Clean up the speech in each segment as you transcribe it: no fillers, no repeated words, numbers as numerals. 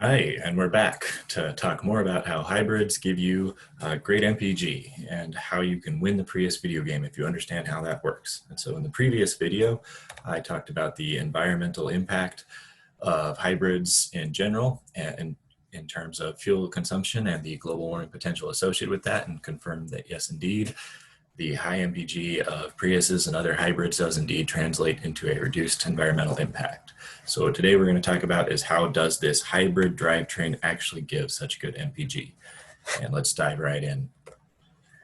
Hi, and we're back to talk more about how hybrids give you great MPG and how you can win the Prius video game if you understand how that works. And so in the previous video, I talked about the environmental impact of hybrids in general and in terms of fuel consumption and the global warming potential associated with that, and confirmed that yes, indeed, the high MPG of Priuses and other hybrids does indeed translate into a reduced environmental impact. So today we're going to talk about is how does this hybrid drivetrain actually give such good MPG? And let's dive right in.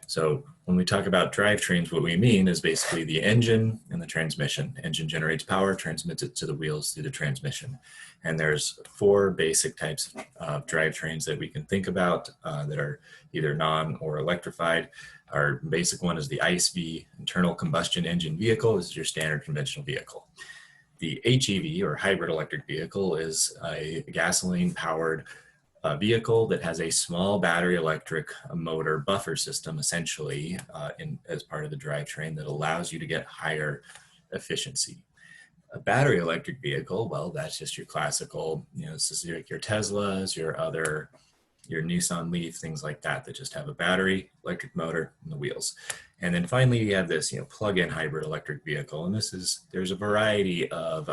So when we talk about drivetrains, what we mean is basically the engine and the transmission. Engine generates power, transmits it to the wheels through the transmission. And there's four basic types of drivetrains that we can think about that are either non or electrified. Our basic one is the ICE, internal combustion engine vehicle. This is your standard conventional vehicle. The HEV, or hybrid electric vehicle, is a gasoline-powered vehicle that has a small battery electric motor buffer system, essentially, as part of the drivetrain that allows you to get higher efficiency. A battery electric vehicle, well, that's just your classical, this is like your Teslas, your Nissan Leaf, things like that just have a battery, electric motor, and the wheels. And then finally, you have this, plug-in hybrid electric vehicle. And there's a variety of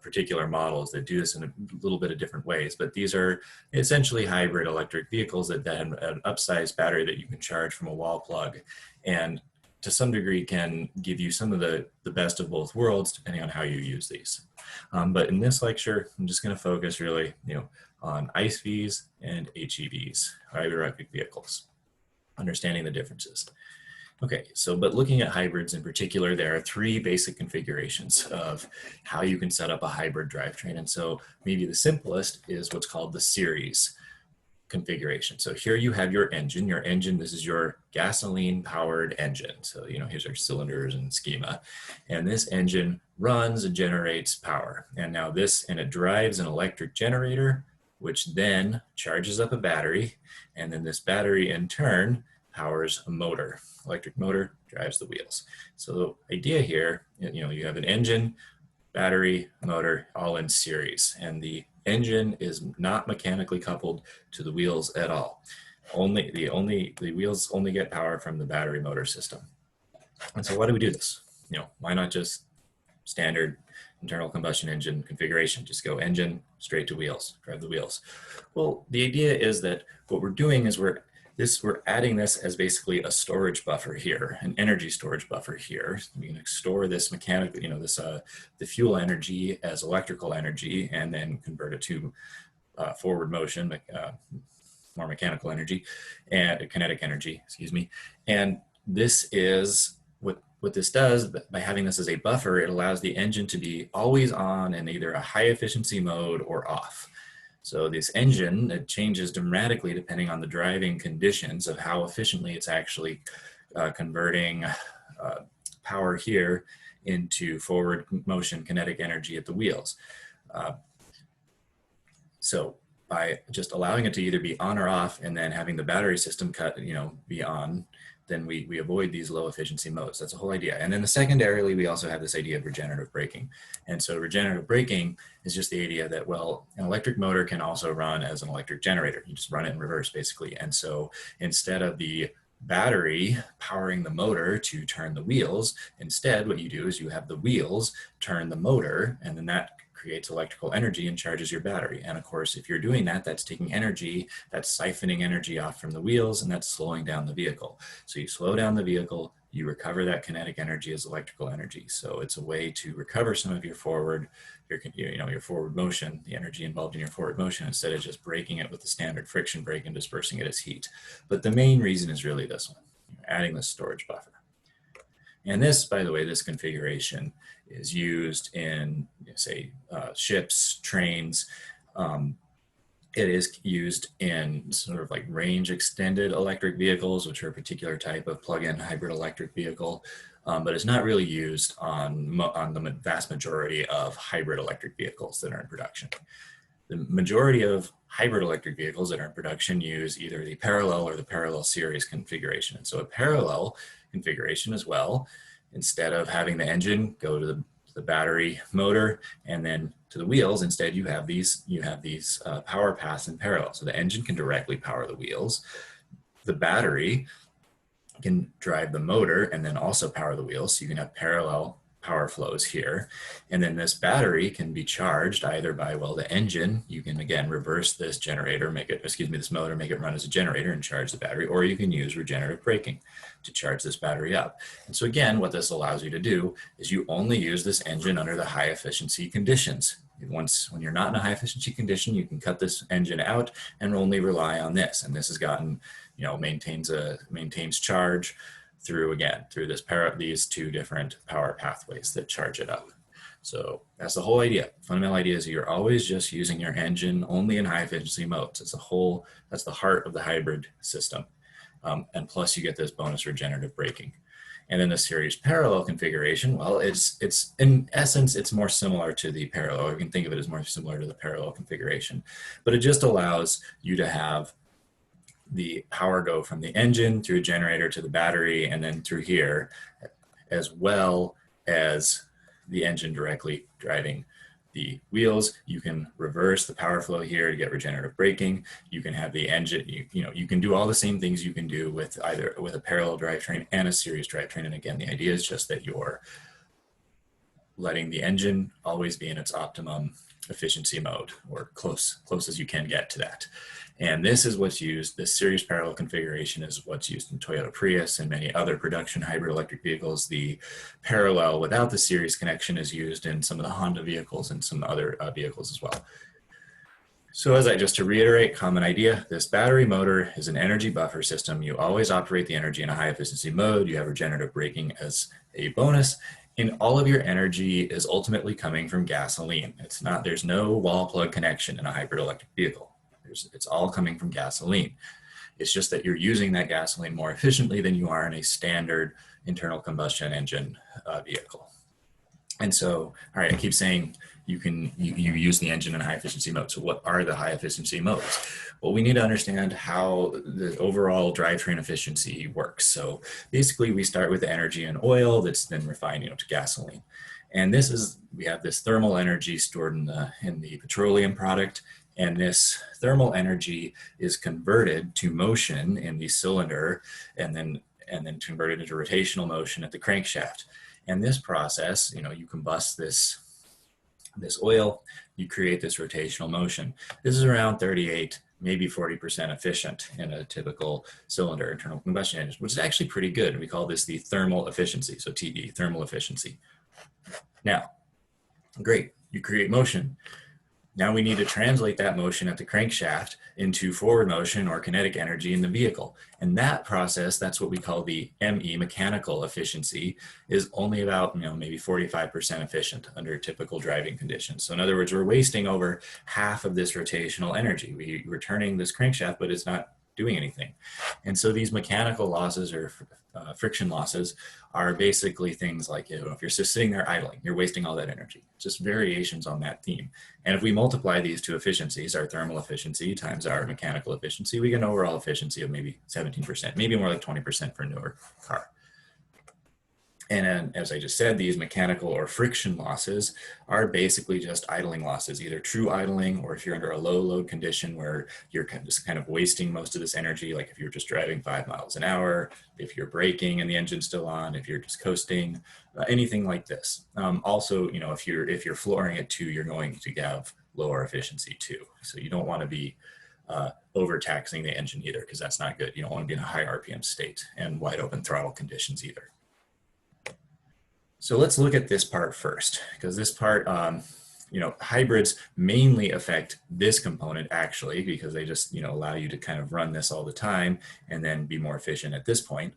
particular models that do this in a little bit of different ways, but these are essentially hybrid electric vehicles that have an upsized battery that you can charge from a wall plug, and to some degree can give you some of the best of both worlds depending on how you use these. But in this lecture, I'm just going to focus really, on ICEVs and HEVs, hybrid electric vehicles, understanding the differences. Okay, but looking at hybrids in particular, there are three basic configurations of how you can set up a hybrid drivetrain. And so maybe the simplest is what's called the series configuration. So here you have your engine. This is your gasoline powered engine. So, here's our cylinders and schema. And this engine runs and generates power. And it drives an electric generator, which then charges up a battery. And then this battery in turn powers a motor. Electric motor drives the wheels. So the idea here, you have an engine, battery, motor, all in series, and the engine is not mechanically coupled to the wheels at all. The wheels only get power from the battery motor system. And so why do we do this? Why not just standard internal combustion engine configuration? Just go engine straight to wheels, drive the wheels. Well, the idea is that what we're doing is we're adding this as basically a storage buffer here, an energy storage buffer here. We can store this mechanical, the fuel energy as electrical energy, and then convert it to forward motion, more mechanical energy, and kinetic energy, excuse me. And this is what this does. By having this as a buffer, it allows the engine to be always on in either a high efficiency mode or off. So this engine, it changes dramatically depending on the driving conditions of how efficiently it's actually converting power here into forward motion kinetic energy at the wheels. So by just allowing it to either be on or off and then having the battery system be on, then we avoid these low efficiency modes. That's the whole idea. And then secondarily, we also have this idea of regenerative braking. And so regenerative braking is just the idea that, well, an electric motor can also run as an electric generator. You just run it in reverse, basically. And so instead of the battery powering the motor to turn the wheels, instead what you do is you have the wheels turn the motor, and then that creates electrical energy and charges your battery. And of course, if you're doing that, that's taking energy, that's siphoning energy off from the wheels, and that's slowing down the vehicle. So you slow down the vehicle, you recover that kinetic energy as electrical energy. So it's a way to recover some of your forward motion, the energy involved in your forward motion, instead of just braking it with the standard friction brake and dispersing it as heat. But the main reason is really this one, adding the storage buffer. And this, by the way, this configuration is used in, say, ships, trains. It is used in sort of like range extended electric vehicles, which are a particular type of plug-in hybrid electric vehicle, but it's not really used on the vast majority of hybrid electric vehicles that are in production. The majority of hybrid electric vehicles that are in production use either the parallel or the parallel series configuration. And so a parallel configuration as well, instead of having the engine go to the the battery motor, and then to the wheels. Instead, you have these power paths in parallel. So the engine can directly power the wheels. The battery can drive the motor and then also power the wheels. So you can have parallel power flows here. And then this battery can be charged either by, well, the engine, you can again reverse this generator, this motor, make it run as a generator and charge the battery, or you can use regenerative braking to charge this battery up. And so again, what this allows you to do is you only use this engine under the high efficiency conditions. When you're not in a high efficiency condition, you can cut this engine out and only rely on this. And this has gotten, maintains charge through these two different power pathways that charge it up. So that's the whole idea. Fundamental idea is you're always just using your engine only in high efficiency modes. That's the heart of the hybrid system. And plus you get this bonus regenerative braking. And then the series parallel configuration, well, it's in essence, it's more similar to the parallel. You can think of it as more similar to the parallel configuration, but it just allows you to have the power go from the engine through a generator to the battery and then through here, as well as the engine directly driving the wheels. You can reverse the power flow here to get regenerative braking. You can have the engine, you can do all the same things you can do with a parallel drivetrain and a series drivetrain. And again, the idea is just that you're letting the engine always be in its optimum efficiency mode, or close as you can get to that. And this is what's used, this series parallel configuration is what's used in Toyota Prius and many other production hybrid electric vehicles. The parallel without the series connection is used in some of the Honda vehicles and some other vehicles as well. So just to reiterate, common idea, this battery motor is an energy buffer system. You always operate the energy in a high efficiency mode. You have regenerative braking as a bonus. And all of your energy is ultimately coming from gasoline. There's no wall plug connection in a hybrid electric vehicle. It's all coming from gasoline. It's just that you're using that gasoline more efficiently than you are in a standard internal combustion engine vehicle. And so, all right, I keep saying you use the engine in high efficiency mode. So what are the high efficiency modes? Well, we need to understand how the overall drivetrain efficiency works. So basically we start with the energy and oil that's then refined to gasoline. And we have this thermal energy stored in the petroleum product. And this thermal energy is converted to motion in the cylinder and then converted into rotational motion at the crankshaft. And this process, you combust this oil, you create this rotational motion. This is around 38, maybe 40% efficient in a typical cylinder internal combustion engine, which is actually pretty good. And we call this the thermal efficiency. So TE, thermal efficiency. Now, great, you create motion. Now we need to translate that motion at the crankshaft into forward motion or kinetic energy in the vehicle. And that process, that's what we call the ME, mechanical efficiency, is only about maybe 45% efficient under typical driving conditions. So in other words, we're wasting over half of this rotational energy. We're turning this crankshaft, but it's not doing anything. And so these mechanical losses or friction losses are basically things like, if you're just sitting there idling, you're wasting all that energy. Just variations on that theme. And if we multiply these two efficiencies, our thermal efficiency times our mechanical efficiency, we get an overall efficiency of maybe 17%, maybe more like 20% for a newer car. And then, as I just said, these mechanical or friction losses are basically just idling losses, either true idling, or if you're under a low load condition where you're just kind of wasting most of this energy, like if you're just driving 5 miles an hour, if you're braking and the engine's still on, if you're just coasting, anything like this. Also, if you're flooring at 2, you're going to have lower efficiency too. So you don't want to be overtaxing the engine either, because that's not good. You don't want to be in a high RPM state and wide open throttle conditions either. So let's look at this part first, because this part, hybrids mainly affect this component actually, because they just, allow you to kind of run this all the time and then be more efficient at this point.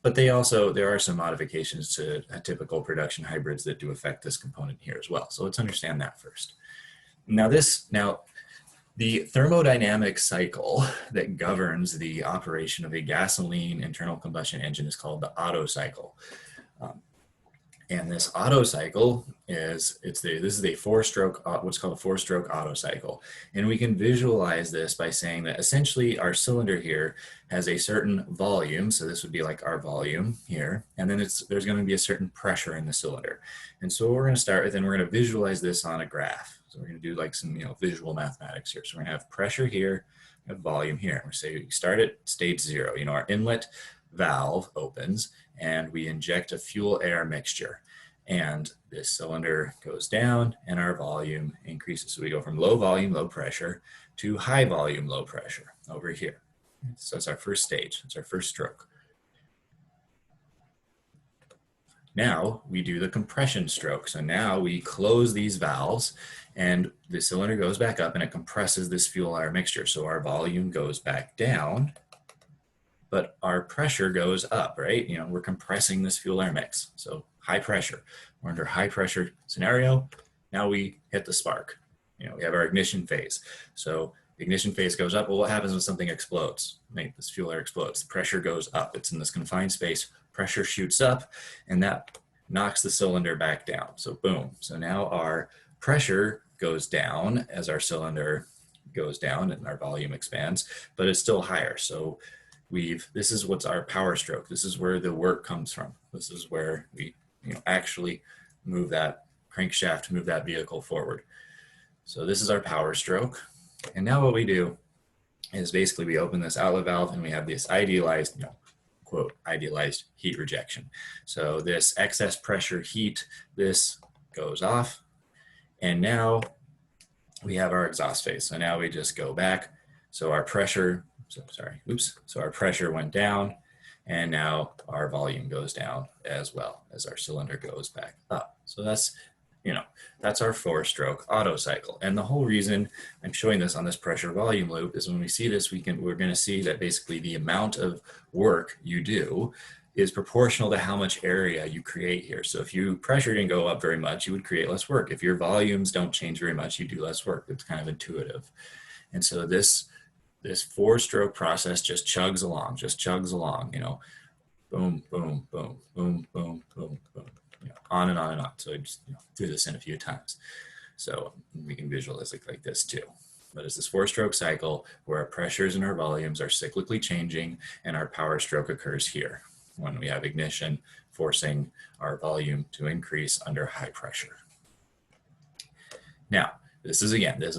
But there are some modifications to typical production hybrids that do affect this component here as well. So let's understand that first. Now the thermodynamic cycle that governs the operation of a gasoline internal combustion engine is called the Otto cycle. And this Otto cycle is, this is a four-stroke, what's called a four-stroke Otto cycle. And we can visualize this by saying that essentially our cylinder here has a certain volume. So this would be like our volume here. And then there's going to be a certain pressure in the cylinder. And so what we're going to start with, and we're going to visualize this on a graph. So we're going to do like some, visual mathematics here. So we're going to have pressure here, we have volume here. We say we start at state 0. Our inlet valve opens and we inject a fuel air mixture, and this cylinder goes down and our volume increases. So we go from low volume, low pressure to high volume, low pressure over here. So that's our first stage. That's our first stroke. Now we do the compression stroke. So now we close these valves and the cylinder goes back up and it compresses this fuel air mixture. So our volume goes back down, but our pressure goes up, right? We're compressing this fuel air mix. So high pressure, we're under high pressure scenario. Now we hit the spark. We have our ignition phase. So ignition phase goes up. Well, what happens when something explodes? Right? This fuel air explodes. The pressure goes up. It's in this confined space. Pressure shoots up and that knocks the cylinder back down. So boom. So now our pressure goes down as our cylinder goes down and our volume expands, but it's still higher. So this is what's our power stroke. This is where the work comes from. This is where we actually move that crankshaft, move that vehicle forward. So this is our power stroke. And now what we do is basically we open this outlet valve and we have this idealized, quote, idealized heat rejection. So this excess pressure heat, this goes off. And now we have our exhaust phase. So now we just go back. So our pressure, so our pressure went down and now our volume goes down as well as our cylinder goes back up. So that's, that's our four-stroke Otto cycle. And the whole reason I'm showing this on this pressure volume loop is when we see this, we're going to see that basically the amount of work you do is proportional to how much area you create here. So if your pressure didn't go up very much, you would create less work. If your volumes don't change very much, you do less work. It's kind of intuitive. And so this four-stroke process just chugs along, boom, boom, boom, boom, boom, boom, boom, on and on and on. So I just threw this in a few times. So we can visualize it like this too. But it's this four-stroke cycle where our pressures and our volumes are cyclically changing and our power stroke occurs here when we have ignition forcing our volume to increase under high pressure. Now, this is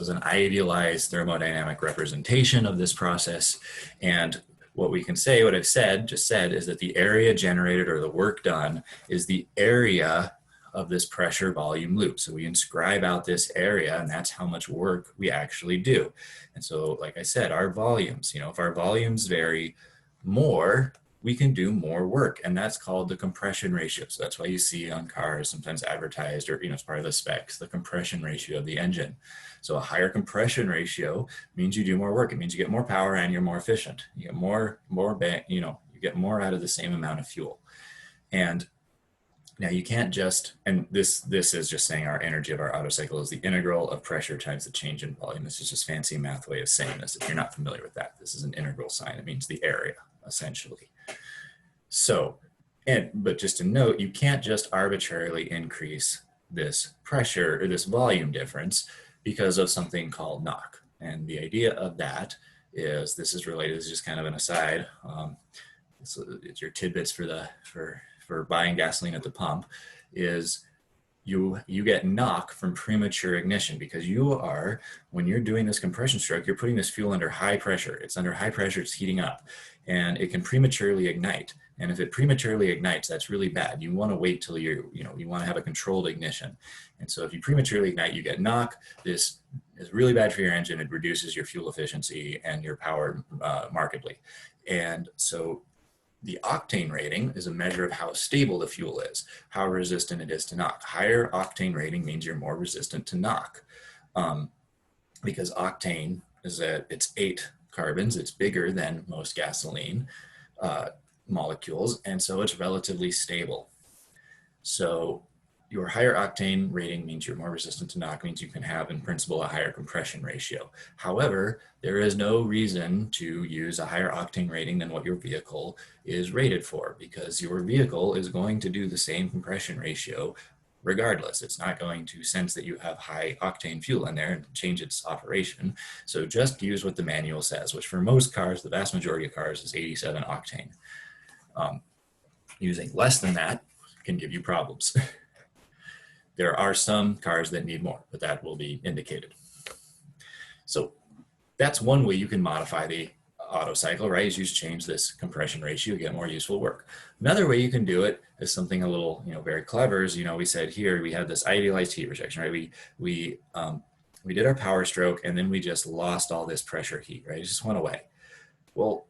an idealized thermodynamic representation of this process. And what we can say, what I've just said, is that the area generated or the work done is the area of this pressure volume loop. So we inscribe out this area and that's how much work we actually do. And so, like I said, our volumes, if our volumes vary more, we can do more work, and that's called the compression ratio. So that's why you see on cars sometimes advertised, or it's part of the specs, the compression ratio of the engine. So a higher compression ratio means you do more work. It means you get more power and you're more efficient. You get more you get more out of the same amount of fuel. And now you can't just, and this is just saying our energy of our Otto cycle is the integral of pressure times the change in volume. This is just fancy math way of saying this. If you're not familiar with that, this is an integral sign. It means the area, essentially. So, but just to note, you can't just arbitrarily increase this pressure or this volume difference because of something called knock. And the idea of that is, this is just kind of an aside. It's your tidbits for buying gasoline at the pump, is you get knock from premature ignition, because when you're doing this compression stroke, you're putting this fuel under high pressure. It's under high pressure, it's heating up, and it can prematurely ignite. And if it prematurely ignites, that's really bad. You want to wait till you want to have a controlled ignition. And so if you prematurely ignite, you get knock. This is really bad for your engine. It reduces your fuel efficiency and your power markedly. And so the octane rating is a measure of how stable the fuel is, how resistant it is to knock. Higher octane rating means you're more resistant to knock, because octane it's 8 carbons. It's bigger than most gasoline molecules, and so it's relatively stable. So your higher octane rating means you're more resistant to knock, means you can have in principle a higher compression ratio. However, there is no reason to use a higher octane rating than what your vehicle is rated for, because your vehicle is going to do the same compression ratio regardless. It's not going to sense that you have high octane fuel in there and change its operation. So just use what the manual says, which for most cars, the vast majority of cars, is 87 octane. Using less than that can give you problems. There are some cars that need more, but that will be indicated. So that's one way you can modify the auto cycle, right? Is you just change this compression ratio, get more useful work. Another way you can do it is something a little, very clever. Is, we said here we have this idealized heat rejection, right? We did our power stroke and then we just lost all this pressure heat, right? It just went away. Well,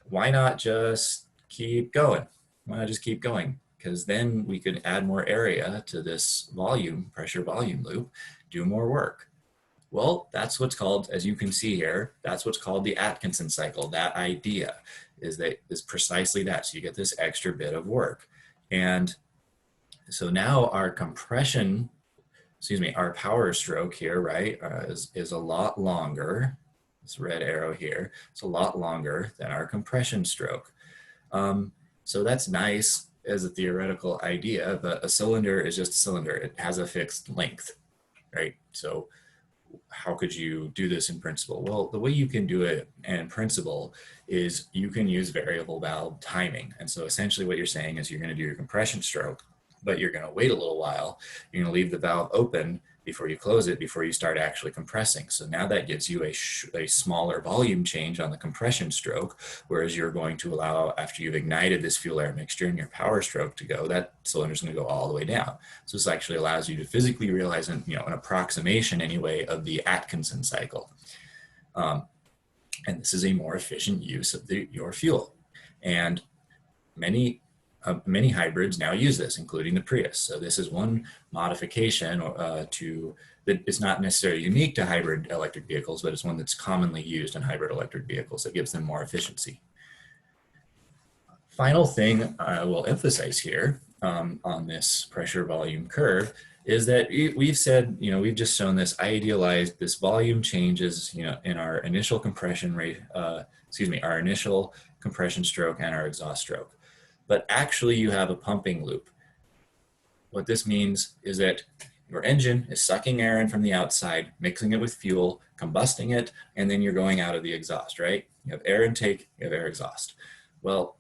why not just keep going? Why not just keep going? Because then we could add more area to this pressure volume loop, do more work. Well, that's what's called, as you can see here, that's what's called the Atkinson cycle. That idea is precisely that. So you get this extra bit of work. And so now our our power stroke here, right, is a lot longer. This red arrow here, it's a lot longer than our compression stroke. So that's nice as a theoretical idea, but a cylinder is just a cylinder. It has a fixed length, right? So how could you do this in principle? Well, the way you can do it in principle is you can use variable valve timing. And so essentially what you're saying is you're going to do your compression stroke, but you're going to wait a little while. You're going to leave the valve open before you close it, before you start actually compressing. So now that gives you a smaller volume change on the compression stroke, whereas you're going to allow, after you've ignited this fuel air mixture in your power stroke to go, that cylinder's going to go all the way down. So this actually allows you to physically realize an approximation anyway of the Atkinson cycle. And this is a more efficient use of your fuel. And many hybrids now use this, including the Prius. So this is one modification that is not necessarily unique to hybrid electric vehicles, but it's one that's commonly used in hybrid electric vehicles that gives them more efficiency. Final thing I will emphasize here on this pressure volume curve is that we've said, we've just shown this this volume changes, in our initial compression rate, our initial compression stroke and our exhaust stroke. But actually you have a pumping loop. What this means is that your engine is sucking air in from the outside, mixing it with fuel, combusting it, and then you're going out of the exhaust, right? You have air intake, you have air exhaust. Well,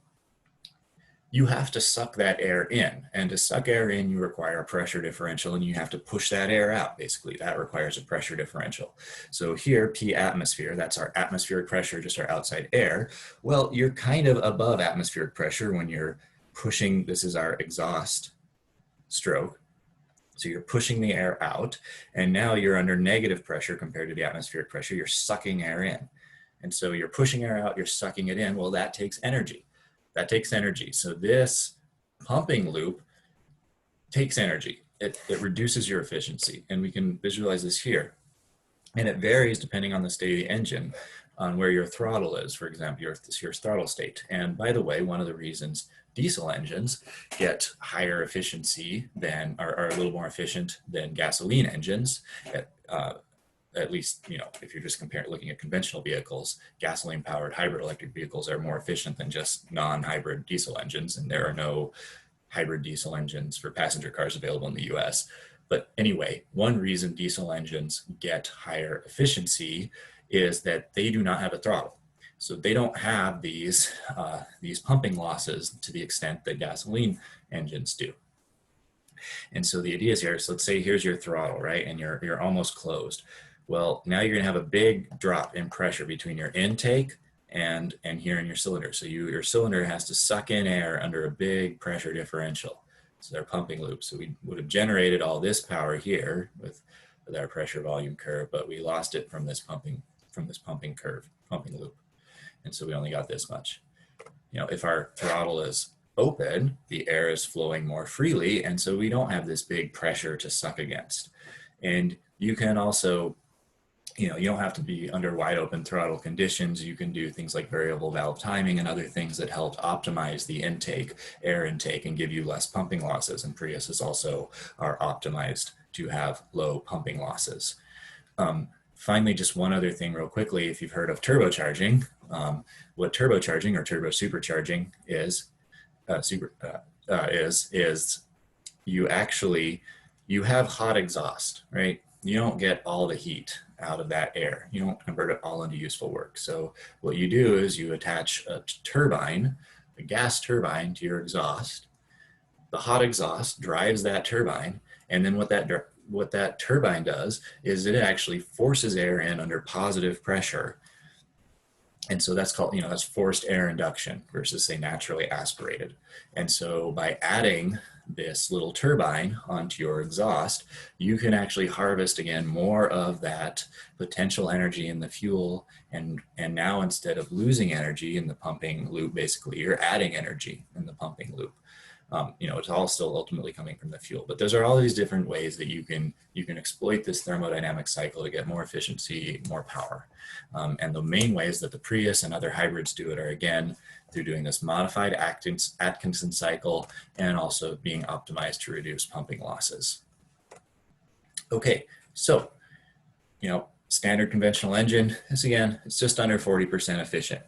you have to suck that air in, and to suck air in, you require a pressure differential, and you have to push that air out. Basically, that requires a pressure differential. So here, P atmosphere, that's our atmospheric pressure, just our outside air. Well, you're kind of above atmospheric pressure when you're pushing, this is our exhaust stroke. So you're pushing the air out, and now you're under negative pressure compared to the atmospheric pressure. You're sucking air in. And so you're pushing air out, you're sucking it in. Well, that takes energy. So this pumping loop takes energy. It reduces your efficiency, and we can visualize this here. And it varies depending on the state of the engine, on where your throttle is, for example, your throttle state. And by the way, one of the reasons diesel engines get higher efficiency than, are a little more efficient than gasoline engines, at least, if you're just looking at conventional vehicles, gasoline-powered hybrid electric vehicles are more efficient than just non-hybrid diesel engines, and there are no hybrid diesel engines for passenger cars available in the US. But anyway, one reason diesel engines get higher efficiency is that they do not have a throttle. So they don't have these pumping losses to the extent that gasoline engines do. And so the idea is here, so let's say here's your throttle, right? And you're almost closed. Well, now you're gonna have a big drop in pressure between your intake and here in your cylinder. So your cylinder has to suck in air under a big pressure differential. So they're pumping loops. So we would have generated all this power here with our pressure volume curve, but we lost it from this pumping loop. And so we only got this much. If our throttle is open, the air is flowing more freely, and so we don't have this big pressure to suck against. And you can also You don't have to be under wide open throttle conditions. You can do things like variable valve timing and other things that help optimize the intake, air intake, and give you less pumping losses. And Priuses also are optimized to have low pumping losses. Finally, just one other thing real quickly, if you've heard of turbocharging, what turbocharging or turbo supercharging is, is you have hot exhaust, right? You don't get all the heat out of that air. You don't convert it all into useful work. So what you do is you attach a turbine, a gas turbine, to your exhaust. The hot exhaust drives that turbine, and then what that turbine does is it actually forces air in under positive pressure. And so that's called, that's forced air induction versus, say, naturally aspirated. And so by adding this little turbine onto your exhaust, you can actually harvest again more of that potential energy in the fuel. And now, instead of losing energy in the pumping loop, basically you're adding energy in the pumping loop. It's all still ultimately coming from the fuel, but those are all these different ways that you can exploit this thermodynamic cycle to get more efficiency, more power. And the main ways that the Prius and other hybrids do it are, again, through doing this modified Atkinson cycle and also being optimized to reduce pumping losses. Okay, so, standard conventional engine is, again, it's just under 40% efficient,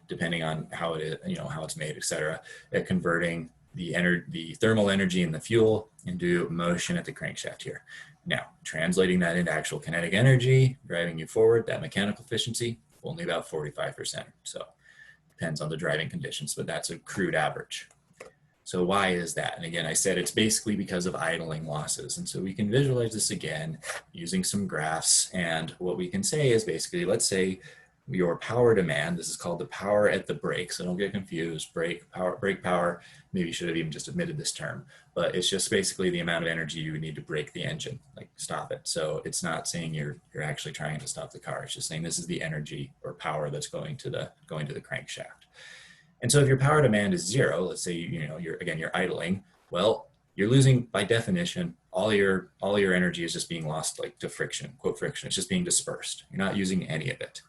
depending on how it is, how it's made, et cetera, at converting the thermal energy in the fuel into motion at the crankshaft here. Now, translating that into actual kinetic energy, driving you forward, that mechanical efficiency, only about 45%. So depends on the driving conditions, but that's a crude average. So why is that? And again, I said it's basically because of idling losses. And so we can visualize this again using some graphs. And what we can say is basically, let's say your power demand, this is called the power at the brake, so don't get confused. Brake power, maybe you should have even just omitted this term, but it's just basically the amount of energy you would need to brake the engine, like stop it. So it's not saying you're actually trying to stop the car. It's just saying this is the energy or power that's going to the crankshaft. And so if your power demand is 0, let's say you're idling, well, you're losing, by definition, all your energy is just being lost, like to friction, quote friction. It's just being dispersed. You're not using any of it.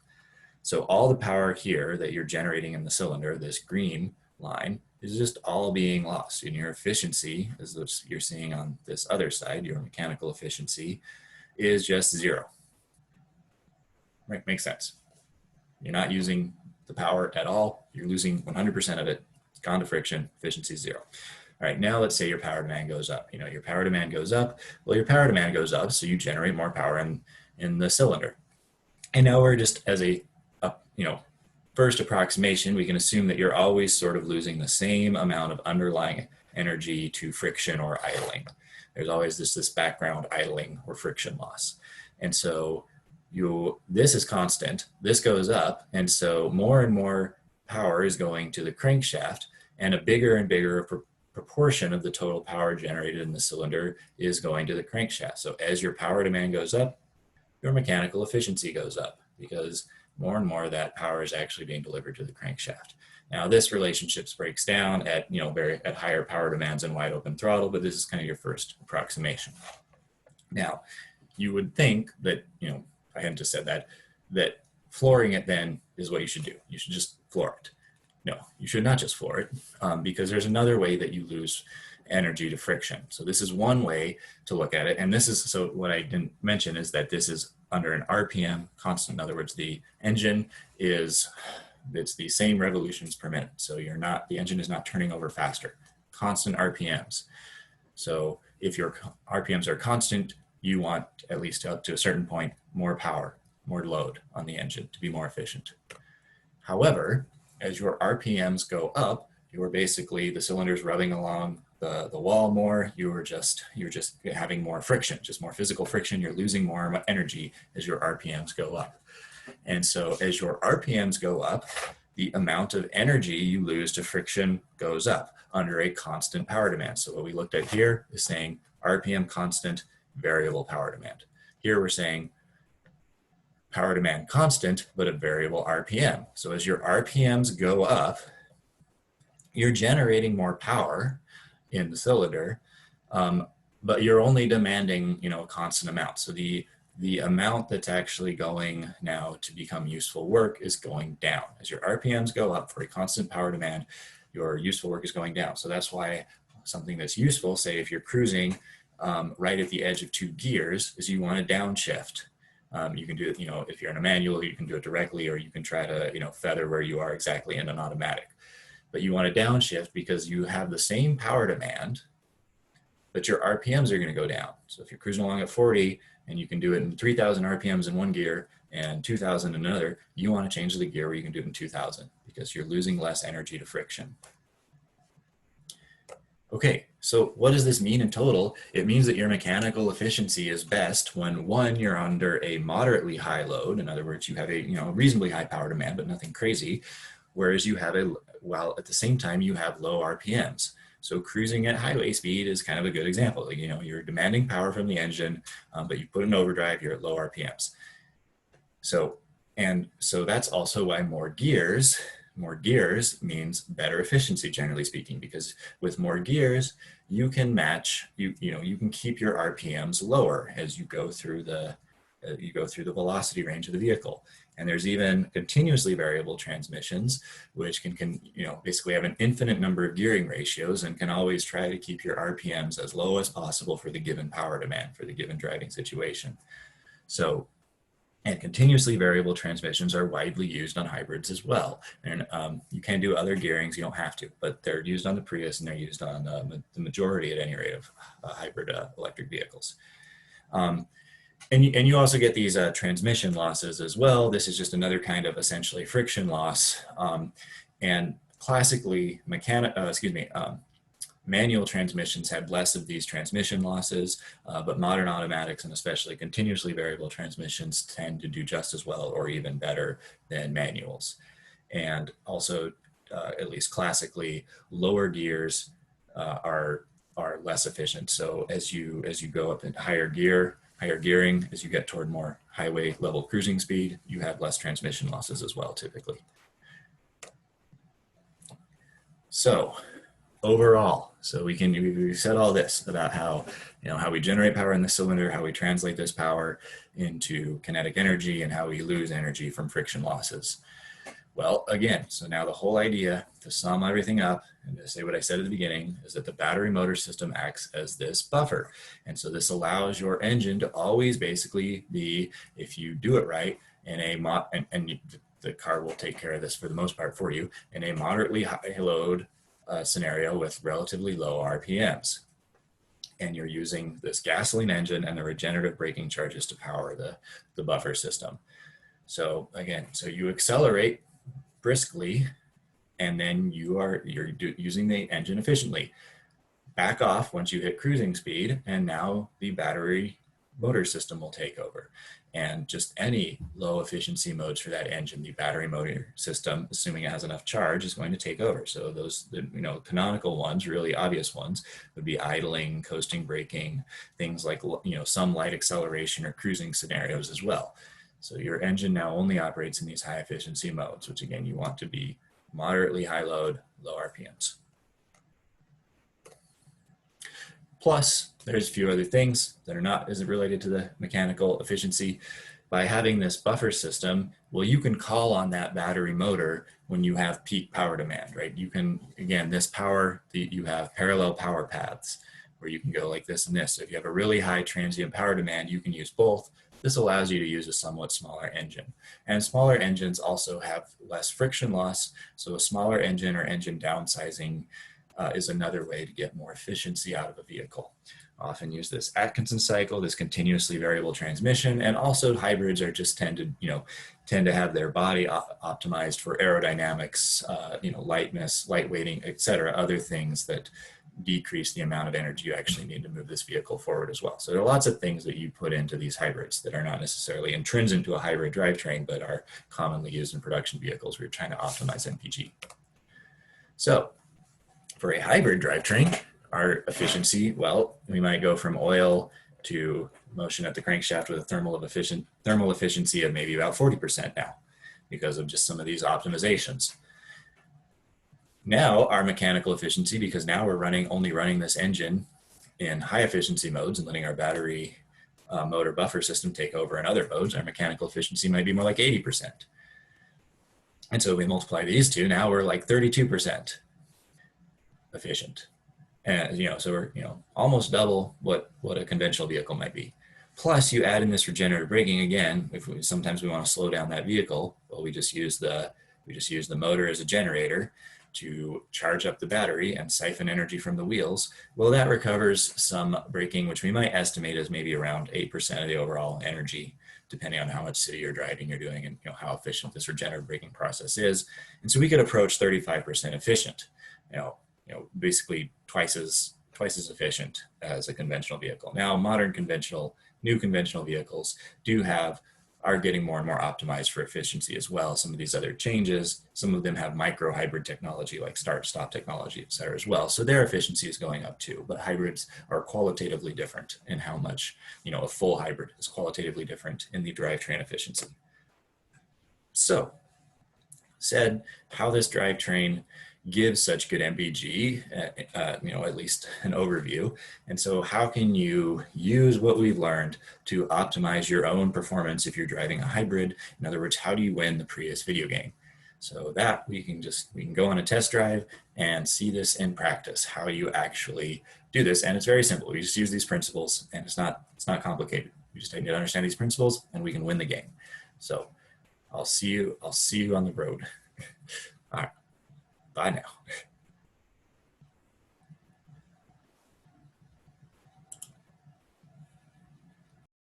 So all the power here that you're generating in the cylinder, this green line, is just all being lost. And your efficiency, as you're seeing on this other side, your mechanical efficiency, is just 0. Right? Makes sense. You're not using the power at all. You're losing 100% of it. It's gone to friction. Efficiency is 0. All right, now let's say your power demand goes up. Your power demand goes up. Well, your power demand goes up, so you generate more power in the cylinder. And now we're just, as a first approximation, we can assume that you're always sort of losing the same amount of underlying energy to friction or idling. There's always this background idling or friction loss. And so this is constant, this goes up, and so more and more power is going to the crankshaft, and a bigger and bigger proportion of the total power generated in the cylinder is going to the crankshaft. So as your power demand goes up, your mechanical efficiency goes up, because more and more of that power is actually being delivered to the crankshaft. Now, this relationship breaks down at at higher power demands and wide open throttle, but this is kind of your first approximation. Now, you would think that, I hadn't just said that flooring it then is what you should do. You should just floor it. No, you should not just floor it, because there's another way that you lose energy to friction. So this is one way to look at it. And this is, so what I didn't mention is that this is under an RPM constant. In other words, the engine it's the same revolutions per minute. So the engine is not turning over faster, constant RPMs. So if your RPMs are constant, you want, at least up to a certain point, more power, more load on the engine to be more efficient. However, as your RPMs go up, you're basically, the cylinder's rubbing along the wall more, you're just having more friction, just more physical friction. You're losing more energy as your RPMs go up. And so as your RPMs go up, the amount of energy you lose to friction goes up under a constant power demand. So what we looked at here is saying RPM constant, variable power demand. Here we're saying power demand constant, but a variable RPM. So as your RPMs go up, you're generating more power in the cylinder, but you're only demanding, a constant amount. So the the amount that's actually going now to become useful work is going down. As your RPMs go up for a constant power demand, your useful work is going down. So that's why something that's useful, say if you're cruising right at the edge of 2 gears, is you want to downshift. You can do it, if you're in a manual, you can do it directly, or you can try to, feather where you are exactly in an automatic. But you want to downshift because you have the same power demand, but your RPMs are going to go down. So if you're cruising along at 40 and you can do it in 3,000 RPMs in one gear and 2,000 in another, you want to change the gear where you can do it in 2,000 because you're losing less energy to friction. Okay, so what does this mean in total? It means that your mechanical efficiency is best when, one, you're under a moderately high load. In other words, you have a reasonably high power demand, but nothing crazy. Whereas you have while at the same time you have low RPMs. So cruising at highway speed is kind of a good example. You're demanding power from the engine, but you put in overdrive, you're at low RPMs. So that's also why more gears means better efficiency, generally speaking, because with more gears, you can match, you can keep your RPMs lower as you go through the velocity range of the vehicle. And there's even continuously variable transmissions, which can basically have an infinite number of gearing ratios and can always try to keep your RPMs as low as possible for the given power demand for the given driving situation. So, and continuously variable transmissions are widely used on hybrids as well. And you can do other gearings, you don't have to, but they're used on the Prius and they're used on the majority at any rate of hybrid electric vehicles. And you also get these transmission losses as well. This is just another kind of essentially friction loss. And classically, manual transmissions had less of these transmission losses, but modern automatics and especially continuously variable transmissions tend to do just as well or even better than manuals. And also, at least classically, lower gears are less efficient. So as you go up in higher gearing, as you get toward more highway level cruising speed, you have less transmission losses as well, typically. So overall, we said all this about how we generate power in the cylinder, how we translate this power into kinetic energy, and how we lose energy from friction losses. Well, again, so now the whole idea to sum everything up and to say what I said at the beginning is that the battery motor system acts as this buffer. And so this allows your engine to always basically be, if you do it right, the car will take care of this for the most part for you, in a moderately high load scenario with relatively low RPMs. And you're using this gasoline engine and the regenerative braking charges to power the buffer system. So again, you accelerate briskly, and then you're using the engine efficiently. Back off once you hit cruising speed, and now the battery motor system will take over. And just any low efficiency modes for that engine, the battery motor system, assuming it has enough charge, is going to take over. So those, canonical ones, really obvious ones, would be idling, coasting braking, things like, some light acceleration or cruising scenarios as well. So your engine now only operates in these high efficiency modes, which again, you want to be moderately high load, low RPMs. Plus, there's a few other things that isn't related to the mechanical efficiency. By having this buffer system, well, you can call on that battery motor when you have peak power demand, right? You can, again, you have parallel power paths where you can go like this and this. So if you have a really high transient power demand, you can use both. This allows you to use a somewhat smaller engine. And smaller engines also have less friction loss. So a smaller engine or engine downsizing is another way to get more efficiency out of a vehicle. Often use this Atkinson cycle, this continuously variable transmission, and also hybrids are just tend to have their body optimized for aerodynamics, lightness, lightweighting, etc. Other things that decrease the amount of energy you actually need to move this vehicle forward as well. So there are lots of things that you put into these hybrids that are not necessarily intrinsic to a hybrid drivetrain, but are commonly used in production vehicles where you're trying to optimize MPG. So for a hybrid drivetrain, our efficiency, well, we might go from oil to motion at the crankshaft with a thermal efficiency of maybe about 40% now because of just some of these optimizations. Now our mechanical efficiency, because now we're only running this engine in high efficiency modes and letting our battery motor buffer system take over in other modes, our mechanical efficiency might be more like 80%. And so we multiply these two, now we're like 32% efficient. And, so we're, almost double what a conventional vehicle might be. Plus you add in this regenerative braking again. Sometimes we want to slow down that vehicle, well, we just use the motor as a generator to charge up the battery and siphon energy from the wheels. Well, that recovers some braking, which we might estimate as maybe around 8% of the overall energy, depending on how much city or driving you're doing and how efficient this regenerative braking process is. And so we could approach 35% efficient, basically twice as efficient as a conventional vehicle. Now, new conventional vehicles are getting more and more optimized for efficiency as well. Some of these other changes, some of them have micro hybrid technology like start-stop technology, et cetera, as well. So their efficiency is going up too, but hybrids are qualitatively different in how much, a full hybrid is qualitatively different in the drivetrain efficiency. So, said how this drivetrain gives such good MPG, at least an overview. And so how can you use what we've learned to optimize your own performance if you're driving a hybrid? In other words, how do you win the Prius video game? So that we can go on a test drive and see this in practice, how you actually do this. And it's very simple. We just use these principles and it's not complicated. We just need to understand these principles and we can win the game. So I'll see you on the road. All right. Bye now.